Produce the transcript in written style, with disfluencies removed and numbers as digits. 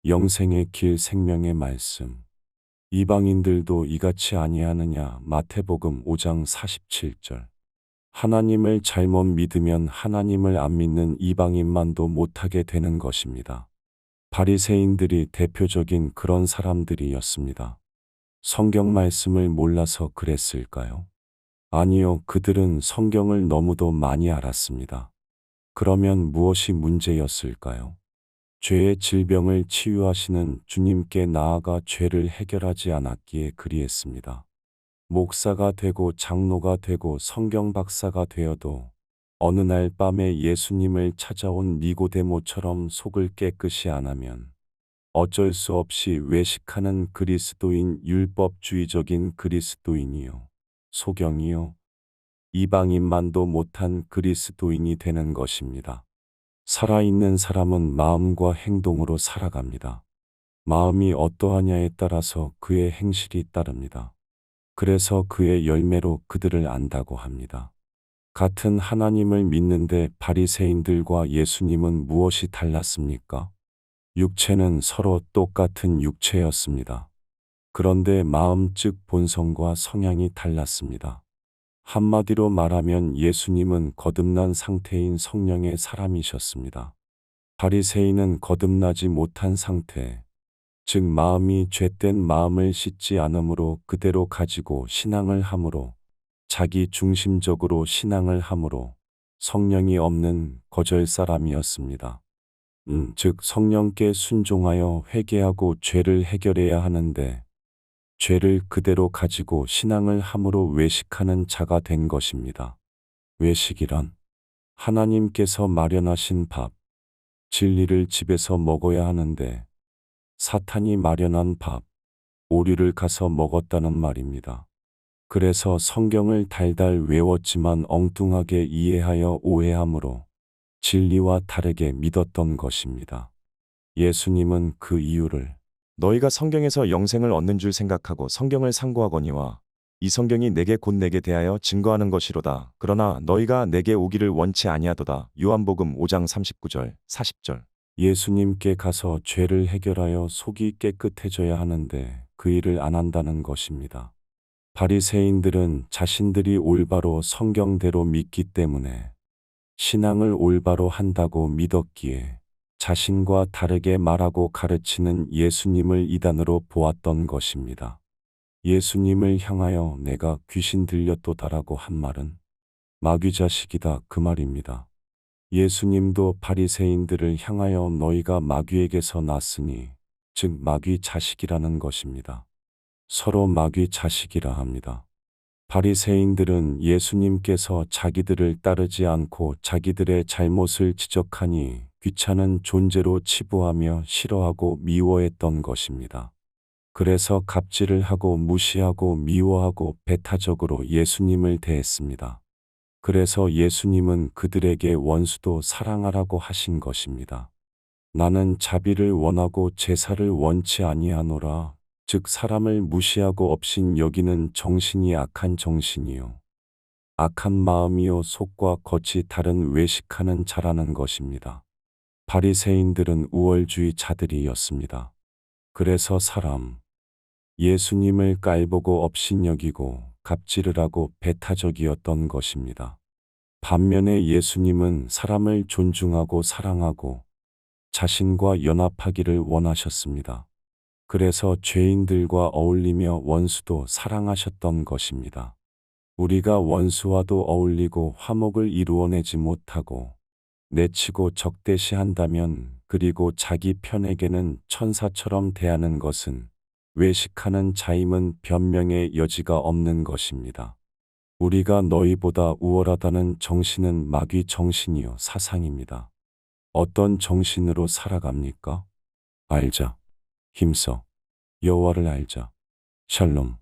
영생의 길 생명의 말씀. 이방인들도 이같이 아니하느냐. 마태복음 5장 47절. 하나님을 잘못 믿으면 하나님을 안 믿는 이방인만도 못하게 되는 것입니다. 바리새인들이 대표적인 그런 사람들이었습니다. 성경 말씀을 몰라서 그랬을까요? 아니요, 그들은 성경을 너무도 많이 알았습니다. 그러면 무엇이 문제였을까요? 죄의 질병을 치유하시는 주님께 나아가 죄를 해결하지 않았기에 그리했습니다. 목사가 되고 장로가 되고 성경 박사가 되어도 어느 날 밤에 예수님을 찾아온 니고데모처럼 속을 깨끗이 안 하면 어쩔 수 없이 외식하는 그리스도인, 율법주의적인 그리스도인이요, 소경이요, 이방인만도 못한 그리스도인이 되는 것입니다. 살아있는 사람은 마음과 행동으로 살아갑니다. 마음이 어떠하냐에 따라서 그의 행실이 따릅니다. 그래서 그의 열매로 그들을 안다고 합니다. 같은 하나님을 믿는데 바리새인들과 예수님은 무엇이 달랐습니까? 육체는 서로 똑같은 육체였습니다. 그런데 마음 즉 본성과 성향이 달랐습니다. 한마디로 말하면 예수님은 거듭난 상태인 성령의 사람이셨습니다. 바리새인은 거듭나지 못한 상태, 즉 마음이 죄된 마음을 씻지 않으므로 그대로 가지고 신앙을 함으로, 자기 중심적으로 신앙을 함으로 성령이 없는 거절 사람이었습니다. 즉 성령께 순종하여 회개하고 죄를 해결해야 하는데 죄를 그대로 가지고 신앙을 함으로 외식하는 자가 된 것입니다. 외식이란 하나님께서 마련하신 밥, 진리를 집에서 먹어야 하는데 사탄이 마련한 밥, 오류를 가서 먹었다는 말입니다. 그래서 성경을 달달 외웠지만 엉뚱하게 이해하여 오해함으로 진리와 다르게 믿었던 것입니다. 예수님은 그 이유를 너희가 성경에서 영생을 얻는 줄 생각하고 성경을 상고하거니와 이 성경이 내게 곧 내게 대하여 증거하는 것이로다. 그러나 너희가 내게 오기를 원치 아니하도다. 요한복음 5장 39절, 40절. 예수님께 가서 죄를 해결하여 속이 깨끗해져야 하는데 그 일을 안 한다는 것입니다. 바리새인들은 자신들이 올바로 성경대로 믿기 때문에 신앙을 올바로 한다고 믿었기에 자신과 다르게 말하고 가르치는 예수님을 이단으로 보았던 것입니다. 예수님을 향하여 내가 귀신 들렸도다라고 한 말은 마귀 자식이다 그 말입니다. 예수님도 바리새인들을 향하여 너희가 마귀에게서 났으니 즉 마귀 자식이라는 것입니다. 서로 마귀 자식이라 합니다. 바리새인들은 예수님께서 자기들을 따르지 않고 자기들의 잘못을 지적하니 귀찮은 존재로 치부하며 싫어하고 미워했던 것입니다. 그래서 갑질을 하고 무시하고 미워하고 배타적으로 예수님을 대했습니다. 그래서 예수님은 그들에게 원수도 사랑하라고 하신 것입니다. 나는 자비를 원하고 제사를 원치 아니하노라. 즉 사람을 무시하고 업신 여기는 정신이 악한 정신이요, 악한 마음이요, 속과 겉이 다른 외식하는 자라는 것입니다. 바리새인들은 우월주의 자들이었습니다. 그래서 예수님을 깔보고 업신여기고 갑질을 하고 배타적이었던 것입니다. 반면에 예수님은 사람을 존중하고 사랑하고 자신과 연합하기를 원하셨습니다. 그래서 죄인들과 어울리며 원수도 사랑하셨던 것입니다. 우리가 원수와도 어울리고 화목을 이루어내지 못하고 내치고 적대시한다면, 그리고 자기 편에게는 천사처럼 대하는 것은 외식하는 자임은 변명의 여지가 없는 것입니다. 우리가 너희보다 우월하다는 정신은 마귀 정신이요 사상입니다. 어떤 정신으로 살아갑니까? 알자. 힘써. 여호와를 알자. 샬롬.